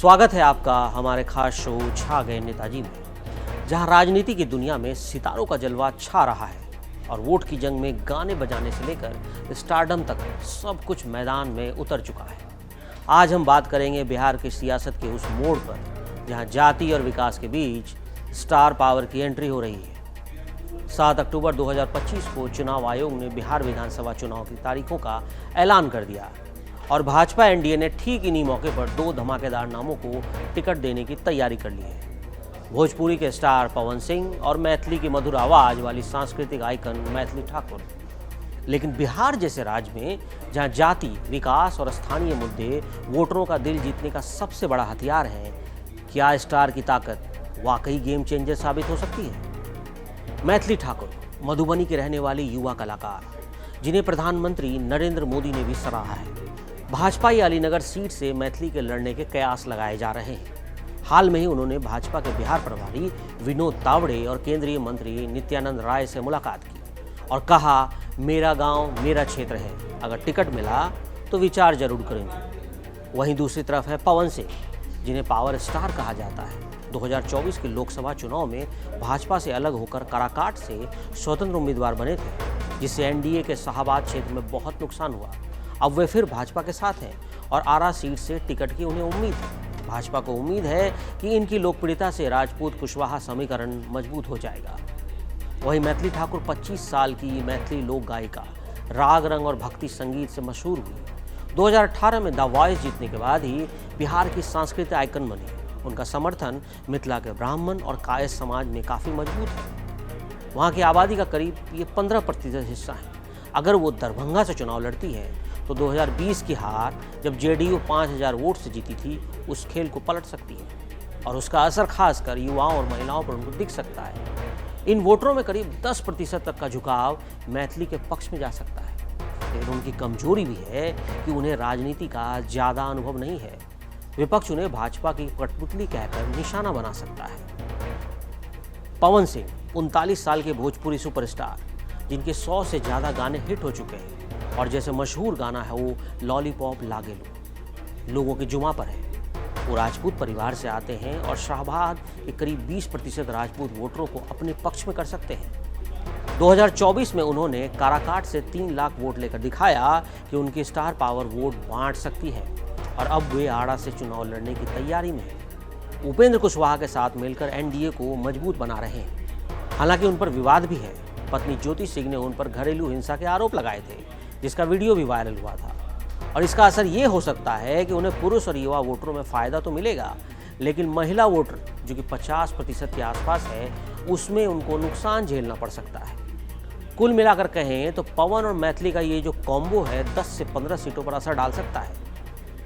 स्वागत है आपका हमारे खास शो छा गए नेताजी में, जहां राजनीति की दुनिया में सितारों का जलवा छा रहा है और वोट की जंग में गाने बजाने से लेकर स्टारडम तक सब कुछ मैदान में उतर चुका है। आज हम बात करेंगे बिहार की सियासत के उस मोड़ पर जहां जाति और विकास के बीच स्टार पावर की एंट्री हो रही है। 7 अक्टूबर 2025 को चुनाव आयोग ने बिहार विधानसभा चुनाव की तारीखों का ऐलान कर दिया और भाजपा एनडीए ने ठीक इन्हीं मौके पर 2 धमाकेदार नामों को टिकट देने की तैयारी कर ली है। भोजपुरी के स्टार पवन सिंह और मैथिली की मधुर आवाज वाली सांस्कृतिक आइकन मैथिली ठाकुर। लेकिन बिहार जैसे राज्य में जहां जाति, विकास और स्थानीय मुद्दे वोटरों का दिल जीतने का सबसे बड़ा हथियार है, क्या स्टार की ताकत वाकई गेम चेंजर साबित हो सकती है? मैथिली ठाकुर मधुबनी के रहने वाली युवा कलाकार, जिन्हें प्रधानमंत्री नरेंद्र मोदी ने भी सराहा है। भाजपा अलीनगर सीट से मैथिली के लड़ने के कयास लगाए जा रहे हैं। हाल में ही उन्होंने भाजपा के बिहार प्रभारी विनोद तावड़े और केंद्रीय मंत्री नित्यानंद राय से मुलाकात की और कहा, मेरा गांव मेरा क्षेत्र है, अगर टिकट मिला तो विचार जरूर करेंगे। वहीं दूसरी तरफ है पवन सिंह, जिन्हें पावर स्टार कहा जाता है। 2024 के लोकसभा चुनाव में भाजपा से अलग होकर काराकाट से स्वतंत्र उम्मीदवार बने थे, जिससे एनडीए के शाहबाद क्षेत्र में बहुत नुकसान हुआ। अब वे फिर भाजपा के साथ हैं और आरा सीट से टिकट की उन्हें उम्मीद है। भाजपा को उम्मीद है कि इनकी लोकप्रियता से राजपूत कुशवाहा समीकरण मजबूत हो जाएगा। वहीं मैथिली ठाकुर 25 साल की मैथिली लोक गायिका, राग रंग और भक्ति संगीत से मशहूर हुई। 2018 में द वॉइस जीतने के बाद ही बिहार की सांस्कृतिक आइकन बनी। उनका समर्थन मिथिला के ब्राह्मण और कायस्थ समाज में काफ़ी मजबूत है। वहाँ की आबादी का करीब 15% हिस्सा है। अगर वो दरभंगा से चुनाव लड़ती है तो 2020 की हार, जब जेडीयू 5000 वोट से जीती थी, उस खेल को पलट सकती है और उसका असर खासकर युवाओं और महिलाओं पर उनको दिख सकता है। इन वोटरों में करीब 10% तक का झुकाव मैथिली के पक्ष में जा सकता है। लेकिन उनकी कमजोरी भी है कि उन्हें राजनीति का ज़्यादा अनुभव नहीं है। विपक्ष उन्हें भाजपा की कठपुतली कहकर निशाना बना सकता है। पवन सिंह 39 साल के भोजपुरी सुपरस्टार, जिनके 100 से ज़्यादा गाने हिट हो चुके हैं और जैसे मशहूर गाना है वो लॉलीपॉप लागेलू, लोगों की जुमा पर है। वो राजपूत परिवार से आते हैं और शाहबाद के करीब 20% राजपूत वोटरों को अपने पक्ष में कर सकते हैं। 2024 में उन्होंने काराकाट से 3 लाख वोट लेकर दिखाया कि उनकी स्टार पावर वोट बांट सकती है और अब वे आड़ा से चुनाव लड़ने की तैयारी में हैं। उपेंद्र कुशवाहा के साथ मिलकर एनडीए को मजबूत बना रहे हैं। हालांकि उन पर विवाद भी है। पत्नी ज्योति सिंह ने उन पर घरेलू हिंसा के आरोप लगाए थे, जिसका वीडियो भी वायरल हुआ था। और इसका असर ये हो सकता है कि उन्हें पुरुष और युवा वोटरों में फ़ायदा तो मिलेगा, लेकिन महिला वोटर जो कि 50% के आसपास है, उसमें उनको नुकसान झेलना पड़ सकता है। कुल मिलाकर कहें तो पवन और मैथिली का ये जो कॉम्बो है 10 से 15 सीटों पर असर डाल सकता है।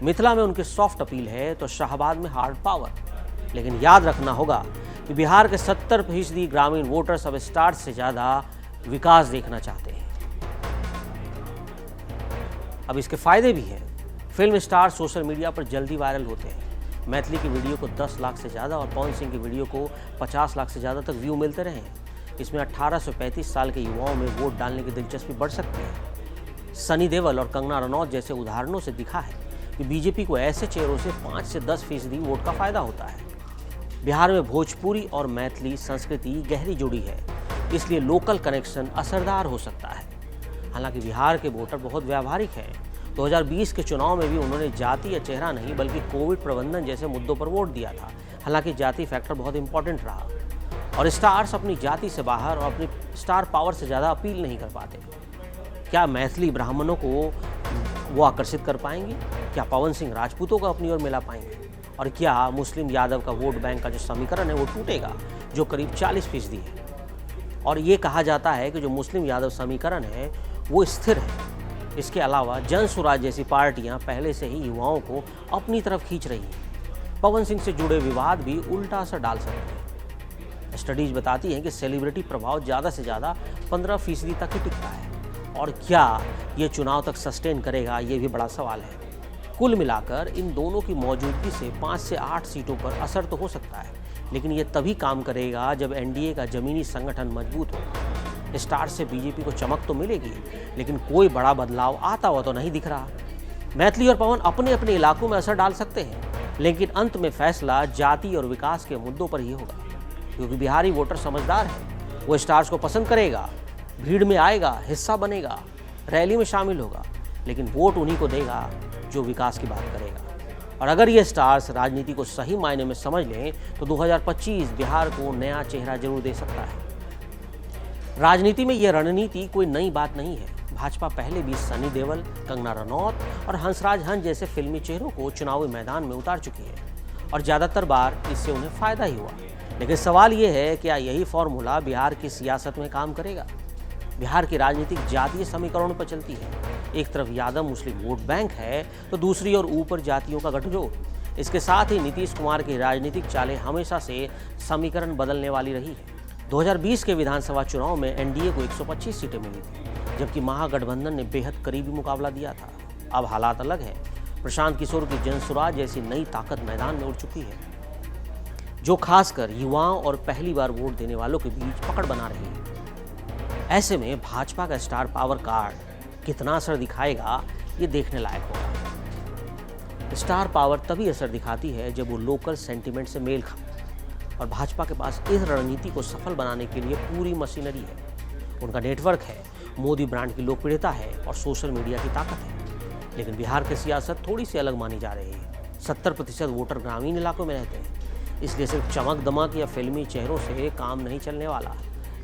मिथिला में उनकी सॉफ्ट अपील है तो शाहबाद में हार्ड पावर। लेकिन याद रखना होगा कि बिहार के 70% ग्रामीण वोटर्स अब स्टार से ज़्यादा विकास देखना चाहते हैं। अब इसके फायदे भी हैं। फिल्म स्टार सोशल मीडिया पर जल्दी वायरल होते हैं। मैथिली की वीडियो को 10 लाख से ज़्यादा और पवन सिंह की वीडियो को 50 लाख से ज़्यादा तक व्यू मिलते रहे हैं। इसमें 18 से 35 साल के युवाओं में वोट डालने की दिलचस्पी बढ़ सकती है। सनी देओल और कंगना रनौत जैसे उदाहरणों से दिखा है कि बीजेपी को ऐसे चेहरों से 5 से 10% वोट का फायदा होता है। बिहार में भोजपुरी और मैथिली संस्कृति गहरी जुड़ी है, इसलिए लोकल कनेक्शन असरदार हो सकता है। हालांकि बिहार के वोटर बहुत व्यावहारिक हैं। 2020 के चुनाव में भी उन्होंने जाति या चेहरा नहीं बल्कि कोविड प्रबंधन जैसे मुद्दों पर वोट दिया था। हालांकि जाति फैक्टर बहुत इंपॉर्टेंट रहा और स्टार्स अपनी जाति से बाहर और अपनी स्टार पावर से ज़्यादा अपील नहीं कर पाते। क्या मैथिली ब्राह्मणों को वो आकर्षित कर पाएंगे? क्या पवन सिंह राजपूतों को अपनी ओर मिला पाएंगे? और क्या मुस्लिम यादव का वोट बैंक का जो समीकरण है वो टूटेगा, जो करीब 40% है? और ये कहा जाता है कि जो मुस्लिम यादव समीकरण है वो स्थिर है। इसके अलावा जन स्वराज जैसी पार्टियां पहले से ही युवाओं को अपनी तरफ खींच रही हैं। पवन सिंह से जुड़े विवाद भी उल्टा असर डाल सकते हैं। स्टडीज बताती हैं कि सेलिब्रिटी प्रभाव ज़्यादा से ज़्यादा 15% तक ही टिकता है। और क्या ये चुनाव तक सस्टेन करेगा, ये भी बड़ा सवाल है। कुल मिलाकर इन दोनों की मौजूदगी से 5 से 8 सीटों पर असर तो हो सकता है, लेकिन ये तभी काम करेगा जब एनडीए का जमीनी संगठन मजबूत हो। स्टार से बीजेपी को चमक तो मिलेगी, लेकिन कोई बड़ा बदलाव आता हुआ तो नहीं दिख रहा। मैथिली और पवन अपने अपने इलाकों में असर डाल सकते हैं, लेकिन अंत में फैसला जाति और विकास के मुद्दों पर ही होगा, क्योंकि बिहारी वोटर समझदार है। वो स्टार्स को पसंद करेगा, भीड़ में आएगा, हिस्सा बनेगा, रैली में शामिल होगा, लेकिन वोट उन्हीं को देगा जो विकास की बात करेगा। और अगर ये स्टार्स राजनीति को सही मायने में समझ लें तो 2025 बिहार को नया चेहरा जरूर दे सकता है। राजनीति में यह रणनीति कोई नई बात नहीं है। भाजपा पहले भी सनी देओल, कंगना रनौत और हंसराज हंस जैसे फिल्मी चेहरों को चुनावी मैदान में उतार चुकी है और ज़्यादातर बार इससे उन्हें फायदा ही हुआ। लेकिन सवाल ये है, क्या यही फॉर्मूला बिहार की सियासत में काम करेगा? बिहार की राजनीतिक जातीय समीकरणों पर चलती है। एक तरफ यादव मुस्लिम वोट बैंक है तो दूसरी ओर ऊपर जातियों का गठजोड़। इसके साथ ही नीतीश कुमार की राजनीतिक चालें हमेशा से समीकरण बदलने वाली रही है। 2020 के विधानसभा चुनाव में एनडीए को 125 सीटें मिली थी, जबकि महागठबंधन ने बेहद करीबी मुकाबला दिया था। अब हालात अलग है। प्रशांत किशोर की जनसुराज जैसी नई ताकत मैदान में उड़ चुकी है, जो खासकर युवाओं और पहली बार वोट देने वालों के बीच पकड़ बना रही है। ऐसे में भाजपा का स्टार पावर कार्ड कितना असर दिखाएगा, ये देखने लायक होगा। स्टार पावर तभी असर दिखाती है जब वो लोकल सेंटीमेंट से मेल खाए, और भाजपा के पास इस रणनीति को सफल बनाने के लिए पूरी मशीनरी है। उनका नेटवर्क है, मोदी ब्रांड की लोकप्रियता है और सोशल मीडिया की ताकत है। लेकिन बिहार की सियासत थोड़ी सी अलग मानी जा रही है। 70% वोटर ग्रामीण इलाकों में रहते हैं, इसलिए सिर्फ चमक दमक या फिल्मी चेहरों से काम नहीं चलने वाला।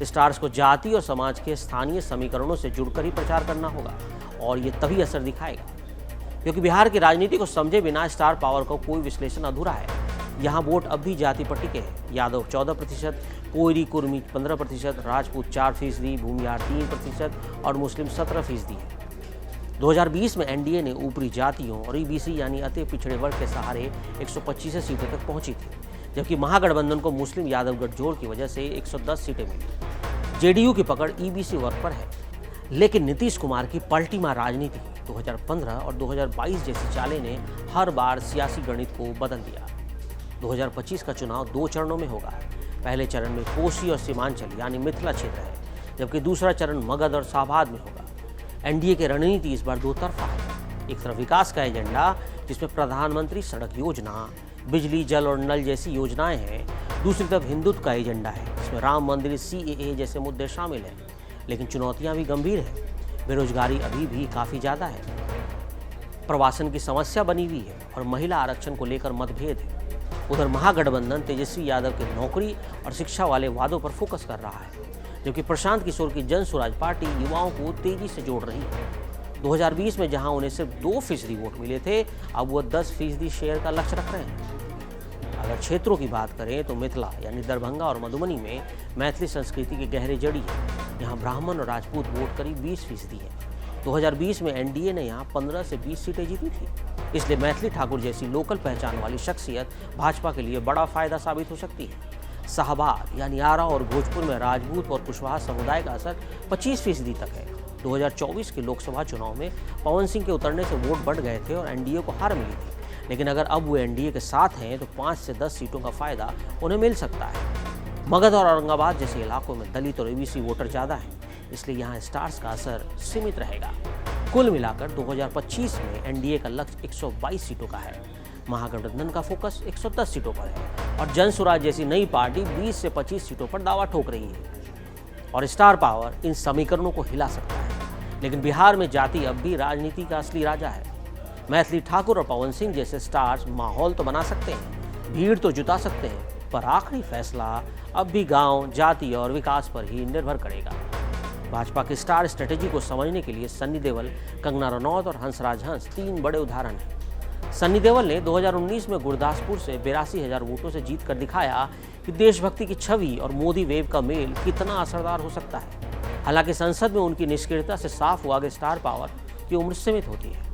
स्टार्स को जाति और समाज के स्थानीय समीकरणों से जुड़कर ही प्रचार करना होगा, और ये तभी असर दिखाएगा, क्योंकि बिहार की राजनीति को समझे बिना स्टार पावर का कोई विश्लेषण अधूरा है। यहाँ वोट अब भी जाति पर टिके हैं। यादव 14%, कोयरी कुर्मी 15%, राजपूत 4%, भूमिहार 3% और मुस्लिम 17% है। 2020 में एनडीए ने ऊपरी जातियों और ईबीसी यानी अति पिछड़े वर्ग के सहारे 125 सीटों तक पहुंची थी, जबकि महागठबंधन को मुस्लिम यादव गठजोड़ की वजह से 110 सीटें मिली। जेडीयू की पकड़ ईबीसी वर्ग पर है, लेकिन नीतीश कुमार की पलटी मार राजनीति 2015 और 2022 जैसी चालें ने हर बार सियासी गणित को बदल दिया। 2025 का चुनाव 2 चरणों में होगा। पहले चरण में कोसी और सीमांचल यानी मिथिला क्षेत्र है, जबकि दूसरा चरण मगध और शाहबाद में होगा। एनडीए की रणनीति इस बार दो तरफा है। एक तरफ विकास का एजेंडा, जिसमें प्रधानमंत्री सड़क योजना, बिजली, जल और नल जैसी योजनाएं हैं। दूसरी तरफ हिंदुत्व का एजेंडा है, जिसमें राम मंदिर, सीएए जैसे मुद्दे शामिल हैं। लेकिन चुनौतियां भी गंभीर हैं। बेरोजगारी अभी भी काफ़ी ज़्यादा है, प्रवासन की समस्या बनी हुई है और महिला आरक्षण को लेकर मतभेद है। उधर महागठबंधन तेजस्वी यादव के नौकरी और शिक्षा वाले वादों पर फोकस कर रहा है, जबकि प्रशांत किशोर की जनसुराज पार्टी युवाओं को तेजी से जोड़ रही है। 2020 में जहां उन्हें सिर्फ 2% वोट मिले थे, अब वो 10% शेयर का लक्ष्य रख रहे हैं। अगर क्षेत्रों की बात करें तो मिथिला यानी दरभंगा और मधुबनी में मैथिली संस्कृति की गहरी जड़ी है। यहाँ ब्राह्मण और राजपूत वोट करीब 20% है। 2020 में एनडीए ने यहाँ 15 से 20 सीटें जीती थी, इसलिए मैथिली ठाकुर जैसी लोकल पहचान वाली शख्सियत भाजपा के लिए बड़ा फायदा साबित हो सकती है। शाहबाद यानी आरा और भोजपुर में राजपूत और कुशवाहा समुदाय का असर 25% तक है। 2024 के लोकसभा चुनाव में पवन सिंह के उतरने से वोट बढ़ गए थे और एनडीए को हार मिली थी, लेकिन अगर अब वो एनडीए के साथ हैं तो 5 से 10 सीटों का फायदा उन्हें मिल सकता है। मगध और औरंगाबाद जैसे इलाकों में दलित और ओबीसी वोटर ज़्यादा हैं, इसलिए यहाँ स्टार्स का असर सीमित रहेगा। कुल मिलाकर 2025 में एनडीए का लक्ष्य 122 सीटों का है, महागठबंधन का फोकस 110 सीटों पर है और जनसुराज जैसी नई पार्टी 20 से 25 सीटों पर दावा ठोक रही है। और स्टार पावर इन समीकरणों को हिला सकता है, लेकिन बिहार में जाति अब भी राजनीति का असली राजा है। मैथिली ठाकुर और पवन सिंह जैसे स्टार्स माहौल तो बना सकते हैं, भीड़ तो जुटा सकते हैं, पर आखिरी फैसला अब भी गांव, जाति और विकास पर ही निर्भर करेगा। भाजपा की स्टार स्ट्रेटेजी को समझने के लिए सनी देओल, कंगना रनौत और हंसराज हंस 3 बड़े उदाहरण हैं। सनी देओल ने 2019 में गुरदासपुर से 82,000 वोटों से जीत कर दिखाया कि देशभक्ति की छवि और मोदी वेव का मेल कितना असरदार हो सकता है। हालांकि संसद में उनकी निष्क्रियता से साफ हुआ कि स्टार पावर की उम्र सीमित होती है।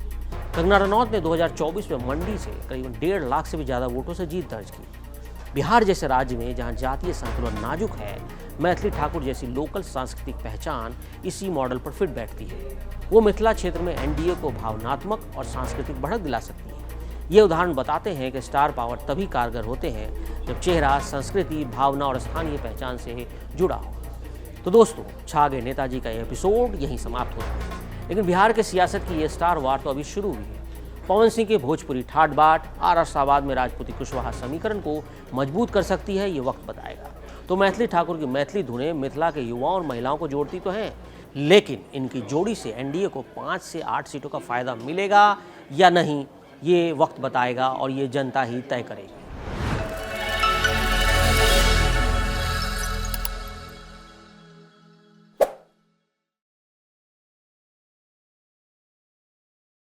कंगना रनौत ने 2024 में मंडी से करीबन 1.5 लाख से भी ज़्यादा वोटों से जीत दर्ज की। बिहार जैसे राज्य में जहां जातीय संतुलन नाजुक है, मैथिली ठाकुर जैसी लोकल सांस्कृतिक पहचान इसी मॉडल पर फिट बैठती है। वो मिथिला क्षेत्र में एनडीए को भावनात्मक और सांस्कृतिक बढ़त दिला सकती है। ये उदाहरण बताते हैं कि स्टार पावर तभी कारगर होते हैं जब चेहरा संस्कृति, भावना और स्थानीय पहचान से जुड़ा हो। तो दोस्तों, छा गए नेताजी का यह एपिसोड यहीं समाप्त होता है, लेकिन बिहार के सियासत की ये स्टार वार तो अभी शुरू हुई है। पवन सिंह के भोजपुरी ठाट बाट आर आशावाद में राजपूती कुशवाहा समीकरण को मजबूत कर सकती है, ये वक्त बताएगा। तो मैथिली ठाकुर की मैथिली धुनें मिथिला के युवाओं और महिलाओं को जोड़ती तो हैं, लेकिन इनकी जोड़ी से एनडीए को 5 से 8 सीटों का फायदा मिलेगा या नहीं, ये वक्त बताएगा और ये जनता ही तय करेगी।